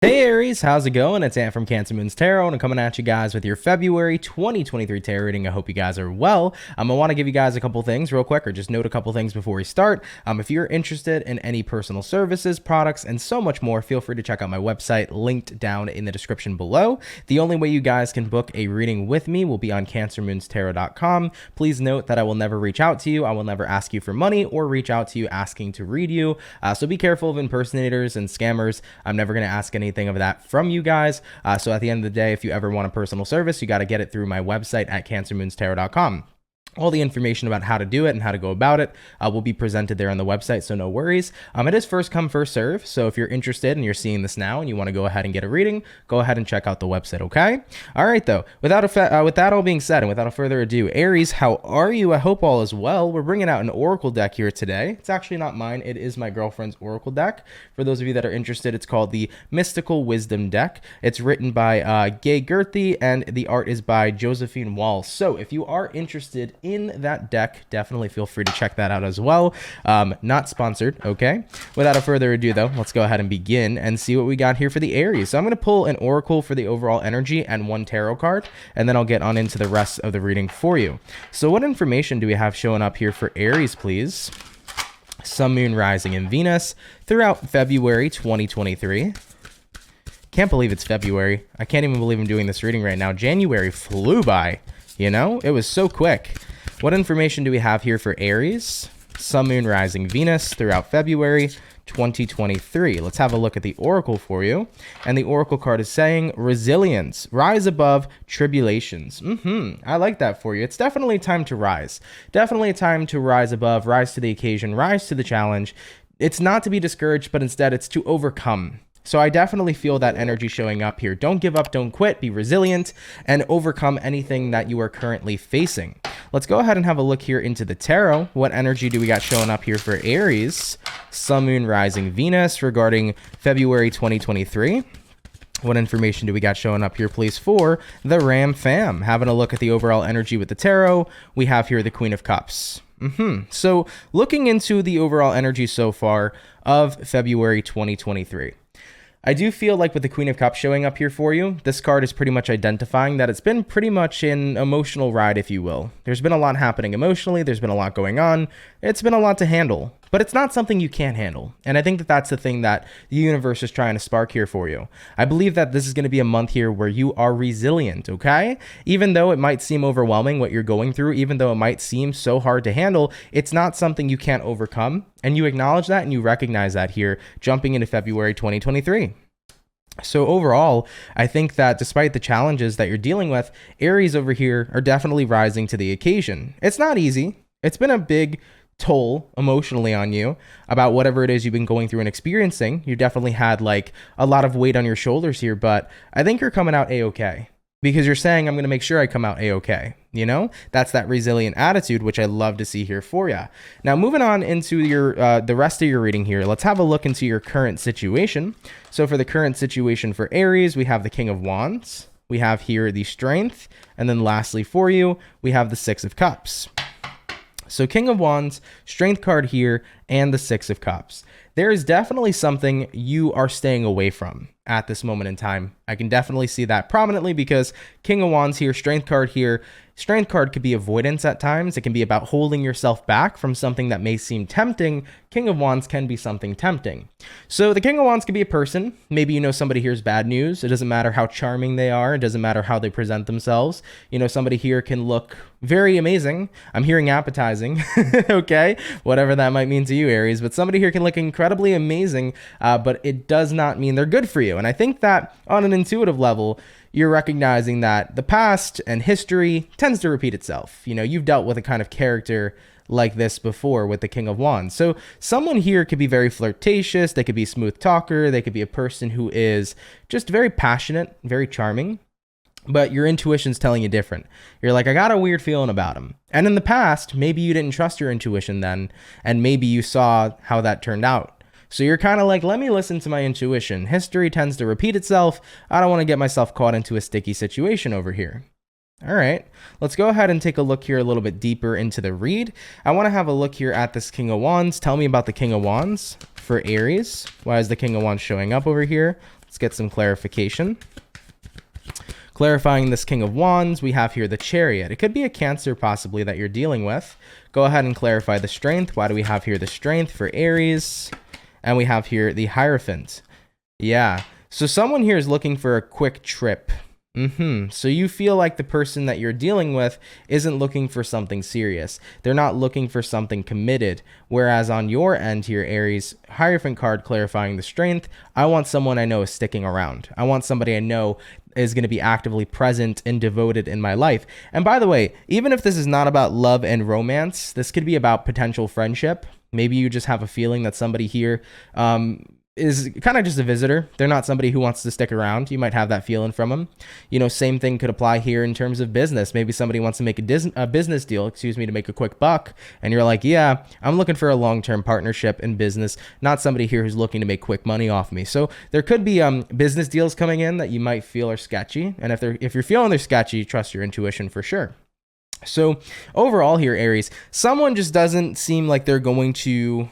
Hey Aries, how's it going? It's Ant from CancerMoonsTarot, and I'm coming at you guys with your February 2023 tarot reading. I hope you guys are well. I want to give you guys a couple things real quick, or just note a couple things before we start. If you're interested in any personal services, products, and so much more, feel free to check out my website, linked down in the description below. The only way you guys can book a reading with me will be on CancerMoonsTarot.com. Please note that I will never reach out to you. I will never ask you for money or reach out to you asking to read you. So be careful of impersonators and scammers. I'm never going to ask anything of that from you guys. So at the end of the day, if you ever want a personal service, you got to get it through my website at CancerMoonsTarot.com. All the information about how to do it and how to go about it will be presented there on the website, so no worries. It is first come, first serve, so if you're interested and you're seeing this now and you want to go ahead and get a reading, go ahead and check out the website, okay? All right, though, with that all being said and without further ado, Aries, how are you? I hope all is well. We're bringing out an oracle deck here today. It's actually not mine. It is my girlfriend's oracle deck. For those of you that are interested, it's called the Mystical Wisdom Deck. It's written by Gay Gerthy, and the art is by Josephine Wall. So if you are interested in that deck, definitely feel free to check that out as well. Not sponsored, okay? Without further ado, though, let's go ahead and begin and see what we got here for the Aries. So I'm going to pull an oracle for the overall energy and one tarot card, and then I'll get on into the rest of the reading for you. So what information do we have showing up here for Aries, please? Sun, Moon, Rising, and Venus throughout February 2023. Can't believe it's February. I can't even believe I'm doing this reading right now. January flew by. You know, it was so quick. What information do we have here for Aries? Sun, Moon, Rising, Venus throughout February 2023. Let's have a look at the oracle for you. And the oracle card is saying resilience, rise above tribulations. I like that for you. It's definitely time to rise. Definitely a time to rise above, rise to the occasion, rise to the challenge. It's not to be discouraged, but instead it's to overcome. So I definitely feel that energy showing up here. Don't give up, don't quit, be resilient, and overcome anything that you are currently facing. Let's go ahead and have a look here into the tarot. What energy do we got showing up here for Aries? Sun, Moon, Rising, Venus regarding February 2023. What information do we got showing up here, please, for the Ram fam? Having a look at the overall energy with the tarot, we have here the Queen of Cups. So looking into the overall energy so far of February 2023. I do feel like with the Queen of Cups showing up here for you, this card is pretty much identifying that it's been pretty much an emotional ride, if you will. There's been a lot happening emotionally. There's been a lot going on. It's been a lot to handle, but it's not something you can't handle. And I think that that's the thing that the universe is trying to spark here for you. I believe that this is going to be a month here where you are resilient, okay? Even though it might seem overwhelming what you're going through, even though it might seem so hard to handle, it's not something you can't overcome. And you acknowledge that and you recognize that here, jumping into February 2023. So overall, I think that despite the challenges that you're dealing with, Aries over here are definitely rising to the occasion. It's not easy. It's been a big toll emotionally on you about whatever it is you've been going through and experiencing. You definitely had like a lot of weight on your shoulders here, but I think you're coming out A-okay. Because you're saying, I'm going to make sure I come out A-okay. You know, that's that resilient attitude, which I love to see here for you. Now, moving on into your the rest of your reading here, let's have a look into your current situation. So for the current situation for Aries, we have the King of Wands. We have here the Strength. And then lastly for you, we have the Six of Cups. So King of Wands, Strength card here, and the Six of Cups. There is definitely something you are staying away from at this moment in time. I can definitely see that prominently because King of Wands here, Strength card here. Strength card could be avoidance at times. It can be about holding yourself back from something that may seem tempting. King of Wands can be something tempting. So the King of Wands could be a person. Maybe you know somebody here's bad news. It doesn't matter how charming they are. It doesn't matter how they present themselves. You know, somebody here can look very amazing. I'm hearing appetizing, okay? Whatever that might mean to you, Aries. But somebody here can look incredibly amazing, but it does not mean they're good for you. And I think that on an intuitive level, you're recognizing that the past and history tends to repeat itself. You know, you've dealt with a kind of character like this before with the King of Wands. So someone here could be very flirtatious. They could be a smooth talker. They could be a person who is just very passionate, very charming. But your intuition's telling you different. You're like, I got a weird feeling about him. And in the past, maybe you didn't trust your intuition then, and maybe you saw how that turned out. So you're kind of like, let me listen to my intuition. History tends to repeat itself. I don't want to get myself caught into a sticky situation over here. All right, let's go ahead and take a look here a little bit deeper into the read. I want to have a look here at this King of Wands. Tell me about the King of Wands for Aries. Why is the King of Wands showing up over here? Let's get some clarification. Clarifying this King of Wands, we have here the Chariot. It could be a Cancer possibly that you're dealing with. Go ahead and clarify the Strength. Why do we have here the Strength for Aries? And we have here the Hierophant. Yeah. So someone here is looking for a quick trip. So you feel like the person that you're dealing with isn't looking for something serious. They're not looking for something committed. Whereas on your end here, Aries, Hierophant card clarifying the Strength, I want someone I know is sticking around. I want somebody I know is going to be actively present and devoted in my life. And by the way, even if this is not about love and romance, this could be about potential friendship. Maybe you just have a feeling that somebody here is kind of just a visitor. They're not somebody who wants to stick around. You might have that feeling from them. You know, same thing could apply here in terms of business. Maybe somebody wants to make a business deal, to make a quick buck. And you're like, yeah, I'm looking for a long-term partnership in business, not somebody here who's looking to make quick money off me. So there could be business deals coming in that you might feel are sketchy. And if you're feeling they're sketchy, trust your intuition for sure. So overall here, Aries, someone just doesn't seem like they're going to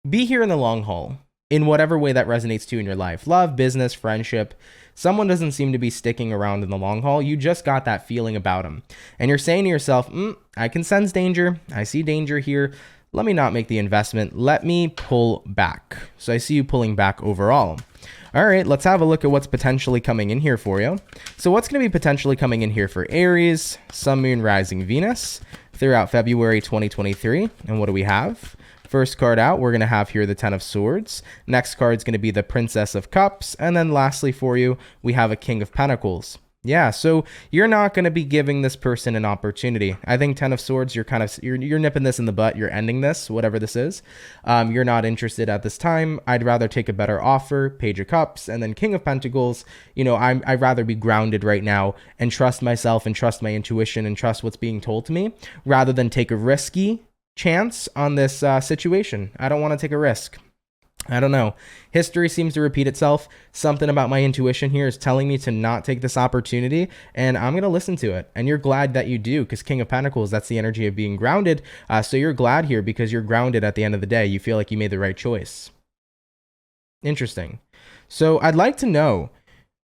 be here in the long haul. In whatever way that resonates to you in your life, love, business, friendship, someone doesn't seem to be sticking around in the long haul. You just got that feeling about them. And you're saying to yourself, I can sense danger. I see danger here. Let me not make the investment. Let me pull back. So I see you pulling back overall. All right, let's have a look at what's potentially coming in here for you. So what's going to be potentially coming in here for Aries, Sun, Moon, Rising, Venus throughout February 2023? And what do we have? First card out, we're going to have here the Ten of Swords. Next card is going to be the Princess of Cups. And then lastly for you, we have a King of Pentacles. Yeah, so you're not going to be giving this person an opportunity. I think Ten of Swords, you're nipping this in the butt. You're ending this, whatever this is. You're not interested at this time. I'd rather take a better offer, Page of Cups, and then King of Pentacles. You know, I'd rather be grounded right now and trust myself and trust my intuition and trust what's being told to me rather than take a risky chance on this situation. I don't want to take a risk. I don't know. History seems to repeat itself. Something about my intuition here is telling me to not take this opportunity, and I'm going to listen to it. And you're glad that you do, because King of Pentacles, that's the energy of being grounded. So you're glad here because you're grounded at the end of the day. You feel like you made the right choice. Interesting. So I'd like to know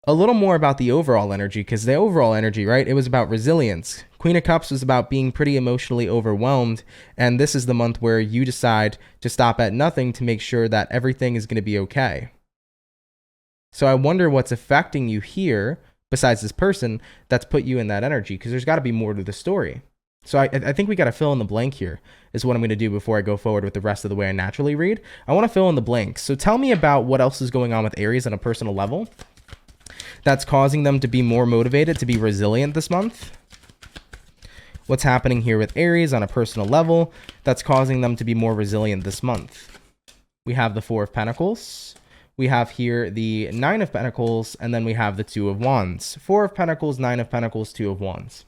a little more about the overall energy, because the overall energy, right, it was about resilience. Queen of Cups was about being pretty emotionally overwhelmed, and this is the month where you decide to stop at nothing to make sure that everything is going to be okay. So I wonder what's affecting you here, besides this person, that's put you in that energy, because there's got to be more to the story. So I think we got to fill in the blank here, is what I'm going to do before I go forward with the rest of the way I naturally read. I want to fill in the blanks. So tell me about what else is going on with Aries on a personal level that's causing them to be more motivated, to be resilient this month. What's happening here with Aries on a personal level that's causing them to be more resilient this month? We have the Four of Pentacles. We have here the Nine of Pentacles, and then we have the Two of Wands. Four of Pentacles, Nine of Pentacles, Two of Wands.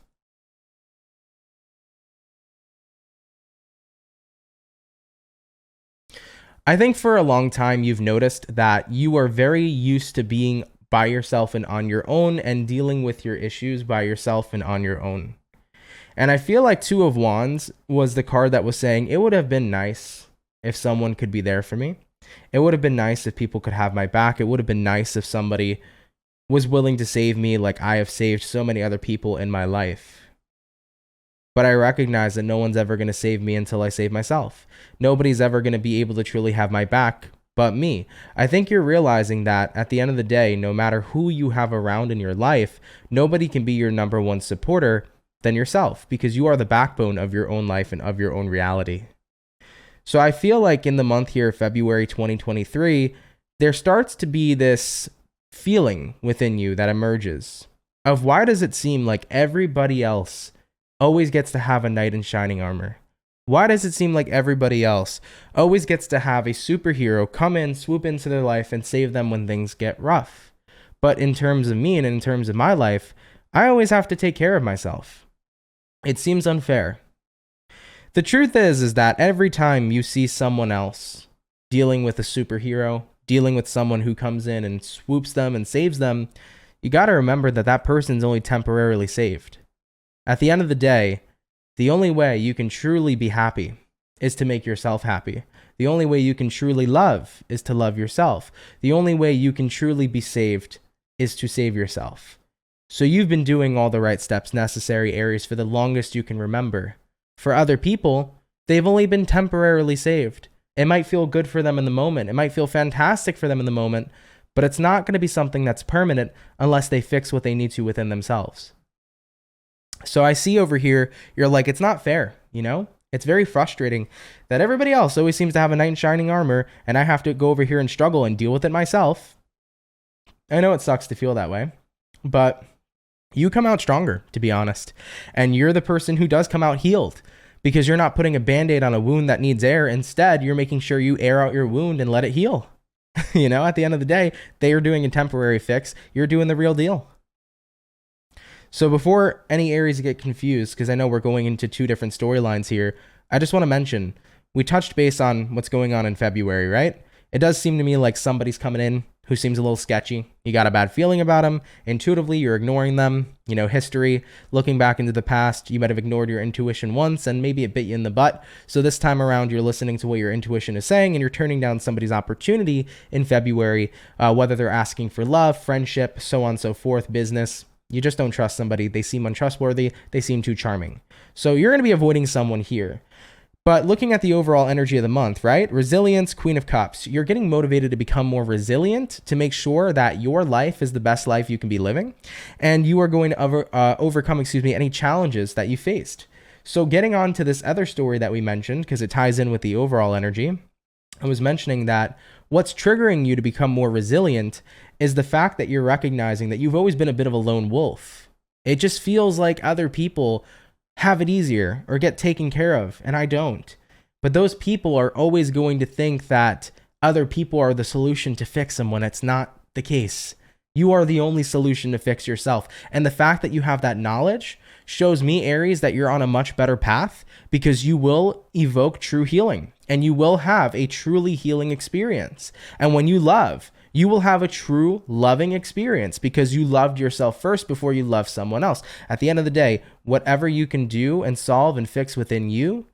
I think for a long time you've noticed that you are very used to being by yourself and on your own and dealing with your issues by yourself and on your own. And I feel like Two of Wands was the card that was saying it would have been nice if someone could be there for me. It would have been nice if people could have my back. It would have been nice if somebody was willing to save me like I have saved so many other people in my life. But I recognize that no one's ever going to save me until I save myself. Nobody's ever going to be able to truly have my back but me. I think you're realizing that at the end of the day, no matter who you have around in your life, nobody can be your number one supporter than yourself, because you are the backbone of your own life and of your own reality. So I feel like in the month here, February 2023, there starts to be this feeling within you that emerges of why does it seem like everybody else always gets to have a knight in shining armor? Why does it seem like everybody else always gets to have a superhero come in, swoop into their life, and save them when things get rough? But in terms of me and in terms of my life, I always have to take care of myself. It seems unfair. The truth is that every time you see someone else dealing with a superhero, dealing with someone who comes in and swoops them and saves them, you got to remember that that person's only temporarily saved. At the end of the day, the only way you can truly be happy is to make yourself happy. The only way you can truly love is to love yourself. The only way you can truly be saved is to save yourself. So you've been doing all the right steps necessary, Aries, for the longest you can remember. For other people, they've only been temporarily saved. It might feel good for them in the moment. It might feel fantastic for them in the moment, but it's not going to be something that's permanent unless they fix what they need to within themselves. So I see over here, you're like, it's not fair, you know? It's very frustrating that everybody else always seems to have a knight in shining armor, and I have to go over here and struggle and deal with it myself. I know it sucks to feel that way, but you come out stronger, to be honest. And you're the person who does come out healed, because you're not putting a Band-Aid on a wound that needs air. Instead, you're making sure you air out your wound and let it heal. You know, at the end of the day, they are doing a temporary fix. You're doing the real deal. So before any Aries get confused, because I know we're going into two different storylines here, I just want to mention, we touched base on what's going on in February, right? It does seem to me like somebody's coming in who seems a little sketchy. You got a bad feeling about them. Intuitively, you're ignoring them. You know, history, looking back into the past, you might have ignored your intuition once and maybe it bit you in the butt. So this time around, you're listening to what your intuition is saying and you're turning down somebody's opportunity in February, whether they're asking for love, friendship, so on and so forth, business. You just don't trust somebody. They seem untrustworthy. They seem too charming. So you're going to be avoiding someone here. But looking at the overall energy of the month, right? Resilience, Queen of Cups. You're getting motivated to become more resilient, to make sure that your life is the best life you can be living. And you are going to overcome, any challenges that you faced. So getting on to this other story that we mentioned, because it ties in with the overall energy, I was mentioning that what's triggering you to become more resilient is the fact that you're recognizing that you've always been a bit of a lone wolf. It just feels like other people have it easier or get taken care of, and I don't. But those people are always going to think that other people are the solution to fix them when it's not the case. You are the only solution to fix yourself. And the fact that you have that knowledge shows me, Aries, that you're on a much better path, because you will evoke true healing and you will have a truly healing experience. And when you love, you will have a true loving experience because you loved yourself first before you loved someone else. At the end of the day, whatever you can do and solve and fix within you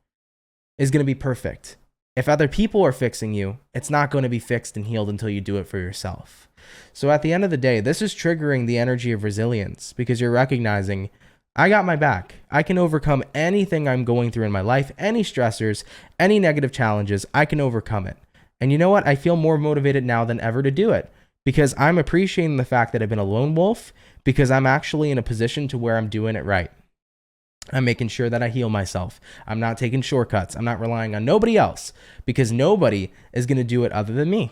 is going to be perfect. If other people are fixing you, it's not going to be fixed and healed until you do it for yourself. So at the end of the day, this is triggering the energy of resilience because you're recognizing, I got my back. I can overcome anything I'm going through in my life, any stressors, any negative challenges, I can overcome it. And you know what? I feel more motivated now than ever to do it because I'm appreciating the fact that I've been a lone wolf because I'm actually in a position to where I'm doing it right. I'm making sure that I heal myself. I'm not taking shortcuts. I'm not relying on nobody else because nobody is going to do it other than me.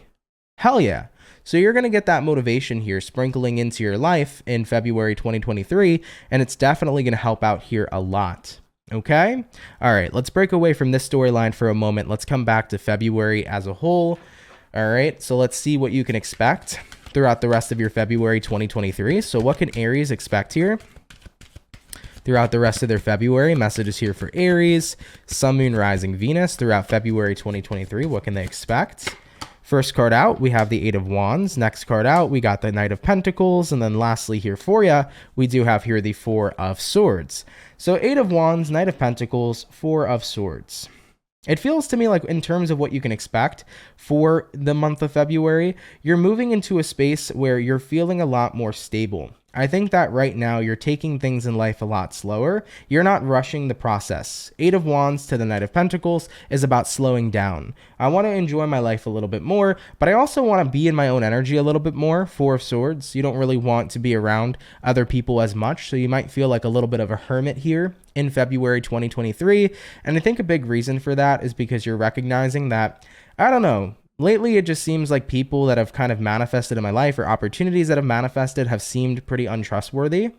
Hell yeah. So you're going to get that motivation here sprinkling into your life in February 2023, and it's definitely going to help out here a lot. Okay? All right, let's break away from this storyline for a moment. Let's come back to February as a whole. All right, so let's see what you can expect throughout the rest of your February 2023. So what can Aries expect here throughout the rest of their February? Messages here for Aries, Sun, Moon, Rising, Venus throughout February 2023. What can they expect? First card out, we have the Eight of Wands. Next card out, we got the Knight of Pentacles. And then lastly here for you, we do have here the Four of Swords. So Eight of Wands, Knight of Pentacles, Four of Swords. It feels to me like in terms of what you can expect for the month of February, you're moving into a space where you're feeling a lot more stable. I think that right now you're taking things in life a lot slower. You're not rushing the process. Eight of Wands to the Knight of Pentacles is about slowing down. I want to enjoy my life a little bit more, but I also want to be in my own energy a little bit more. Four of Swords, you don't really want to be around other people as much, so you might feel like a little bit of a hermit here in February 2023. And I think a big reason for that is because you're recognizing that, I don't know, lately, it just seems like people that have kind of manifested in my life or opportunities that have manifested have seemed pretty untrustworthy.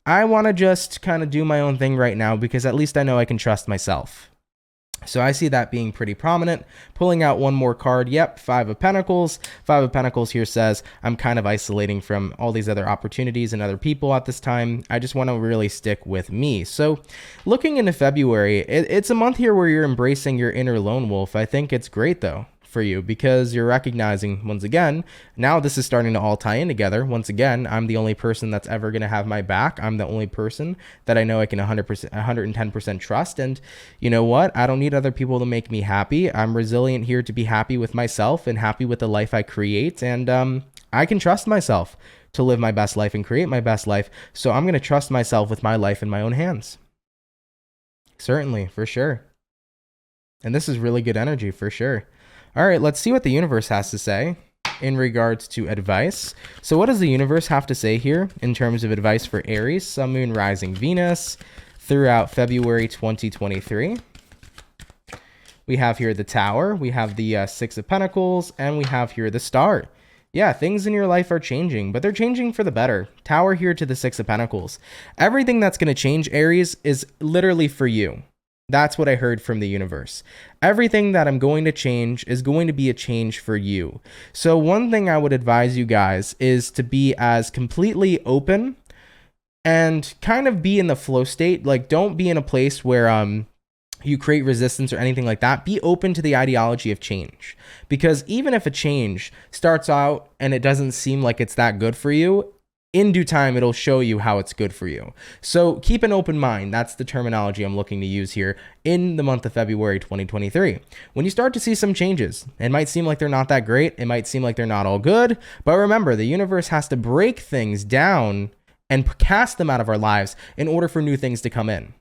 I want to just kind of do my own thing right now because at least I know I can trust myself. So I see that being pretty prominent. Pulling out one more card. Yep, Five of Pentacles. Five of Pentacles here says, I'm kind of isolating from all these other opportunities and other people at this time. I just want to really stick with me. So looking into February, it's a month here where you're embracing your inner lone wolf. I think it's great though. for you, because you're recognizing, once again, now this is starting to all tie in together. Once again, I'm the only person that's ever going to have my back. I'm the only person that I know I can 100%, 110% trust. And you know what? I don't need other people to make me happy. I'm resilient here to be happy with myself and happy with the life I create. And I can trust myself to live my best life and create my best life. So I'm going to trust myself with my life in my own hands. Certainly, for sure. And this is really good energy for sure. All right, let's see what the universe has to say in regards to advice. So what does the universe have to say here in terms of advice for Aries, Sun, Moon, Rising, Venus throughout February 2023? We have here the Tower, we have the Six of Pentacles, and we have here the Star. Yeah, things in your life are changing, but they're changing for the better. Tower here to the Six of Pentacles. Everything that's going to change, Aries, is literally for you. That's what I heard from the universe. Everything that I'm going to change is going to be a change for you. So one thing I would advise you guys is to be as completely open and kind of be in the flow state. Like, don't be in a place where you create resistance or anything like that. Be open to the ideology of change, because even if a change starts out and it doesn't seem like it's that good for you, in due time, it'll show you how it's good for you. So keep an open mind. That's the terminology I'm looking to use here in the month of February 2023. When you start to see some changes, it might seem like they're not that great. It might seem like they're not all good, but remember, the universe has to break things down and cast them out of our lives in order for new things to come in.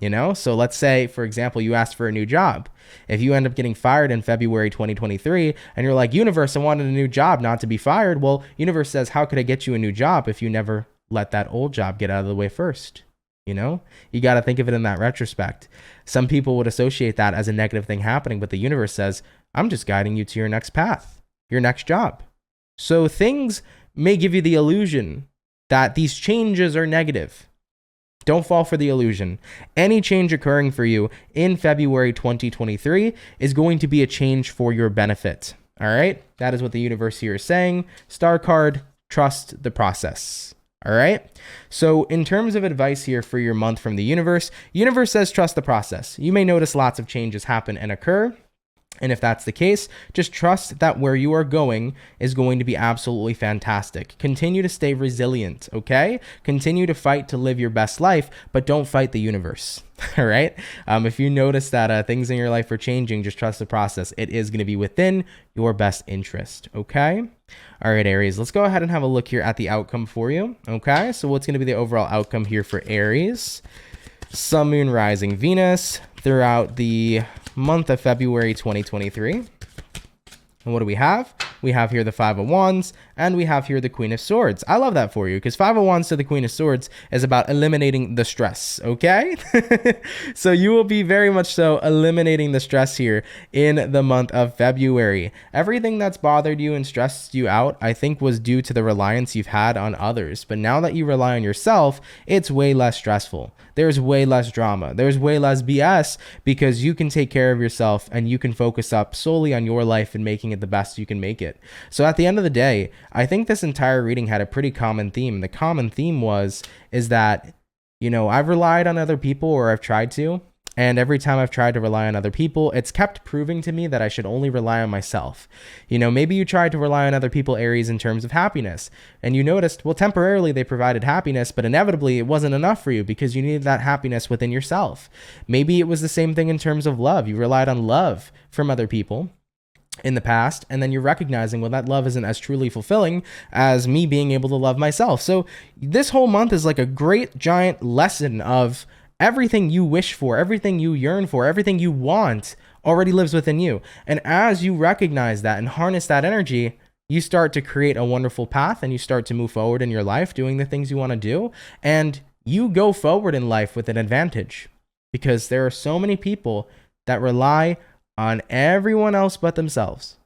You know, so let's say, for example, you asked for a new job. If you end up getting fired in February 2023 and you're like, universe, I wanted a new job, not to be fired. Well, universe says, how could I get you a new job if you never let that old job get out of the way first? You know, you got to think of it in that retrospect. Some people would associate that as a negative thing happening, but the universe says, I'm just guiding you to your next path, your next job. So things may give you the illusion that these changes are negative. Don't fall for the illusion. Any change occurring for you in February 2023 is going to be a change for your benefit. All right? That is what the universe here is saying. Star card, trust the process. All right? So in terms of advice here for your month from the universe says trust the process. You may notice lots of changes happen and occur. And if that's the case, just trust that where you are going is going to be absolutely fantastic. Continue to stay resilient, okay? Continue to fight to live your best life, but don't fight the universe, all right? If you notice that things in your life are changing, just trust the process. It is going to be within your best interest, okay? All right, Aries, let's go ahead and have a look here at the outcome for you, okay? So what's going to be the overall outcome here for Aries? Sun, Moon, Rising, Venus throughout the month of February 2023. And what do we have? We have here the Five of Wands, and we have here the Queen of Swords. I love that for you, because Five of Wands to the Queen of Swords is about eliminating the stress, okay? So you will be very much so eliminating the stress here in the month of February. Everything that's bothered you and stressed you out, I think, was due to the reliance you've had on others. But now that you rely on yourself, it's way less stressful. There's way less drama. There's way less BS, because you can take care of yourself and you can focus up solely on your life and making it the best you can make it. So at the end of the day, I think this entire reading had a pretty common theme. The common theme is that, you know, I've relied on other people, or I've tried to, and every time I've tried to rely on other people, it's kept proving to me that I should only rely on myself. You know, maybe you tried to rely on other people, Aries, in terms of happiness, and you noticed, well, temporarily they provided happiness, but inevitably it wasn't enough for you because you needed that happiness within yourself. Maybe it was the same thing in terms of love. You relied on love from other people in the past, and then you're recognizing, well, that love isn't as truly fulfilling as me being able to love myself. So this whole month is like a great giant lesson of everything you wish for, everything you yearn for, everything you want already lives within you. And as you recognize that and harness that energy, you start to create a wonderful path, and you start to move forward in your life doing the things you want to do, and you go forward in life with an advantage, because there are so many people that rely on everyone else but themselves,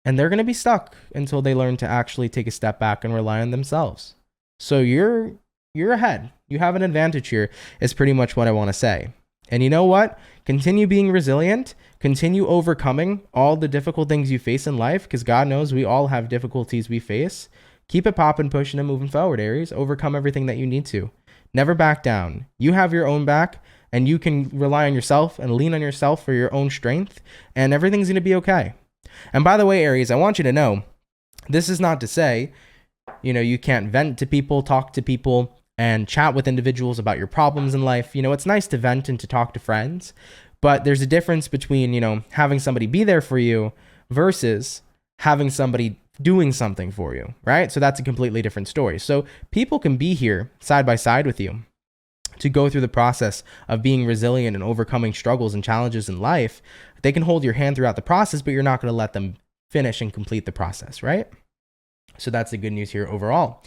and they're going to be stuck until they learn to actually take a step back and rely on themselves. So you're ahead. You have an advantage here, is pretty much what I want to say. And you know what? Continue being resilient. Continue overcoming all the difficult things you face in life, because God knows we all have difficulties we face. Keep it popping, pushing, and moving forward, Aries. Overcome everything that you need to. Never back down. You have your own back, and you can rely on yourself and lean on yourself for your own strength, and everything's going to be okay. And by the way, Aries, I want you to know, this is not to say, you can't vent to people, talk to people, and chat with individuals about your problems in life. It's nice to vent and to talk to friends, but there's a difference between, having somebody be there for you versus having somebody doing something for you, right? So that's a completely different story. So people can be here side by side with you to go through the process of being resilient and overcoming struggles and challenges in life. They can hold your hand throughout the process, but you're not going to let them finish and complete the process, right? So that's the good news here overall.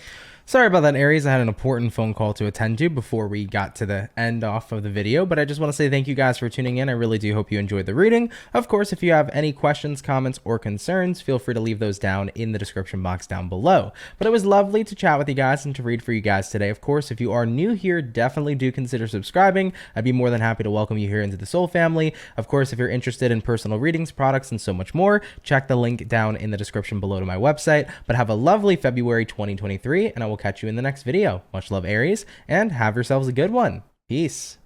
Sorry about that, Aries. I had an important phone call to attend to before we got to the end off of the video, but I just want to say thank you guys for tuning in. I really do hope you enjoyed the reading. Of course, if you have any questions, comments, or concerns, feel free to leave those down in the description box down below. But it was lovely to chat with you guys and to read for you guys today. Of course, if you are new here, definitely do consider subscribing. I'd be more than happy to welcome you here into the Soul family. Of course, if you're interested in personal readings, products, and so much more, check the link down in the description below to my website. But have a lovely February 2023, and I will catch you in the next video. Much love, Aries, and have yourselves a good one. Peace.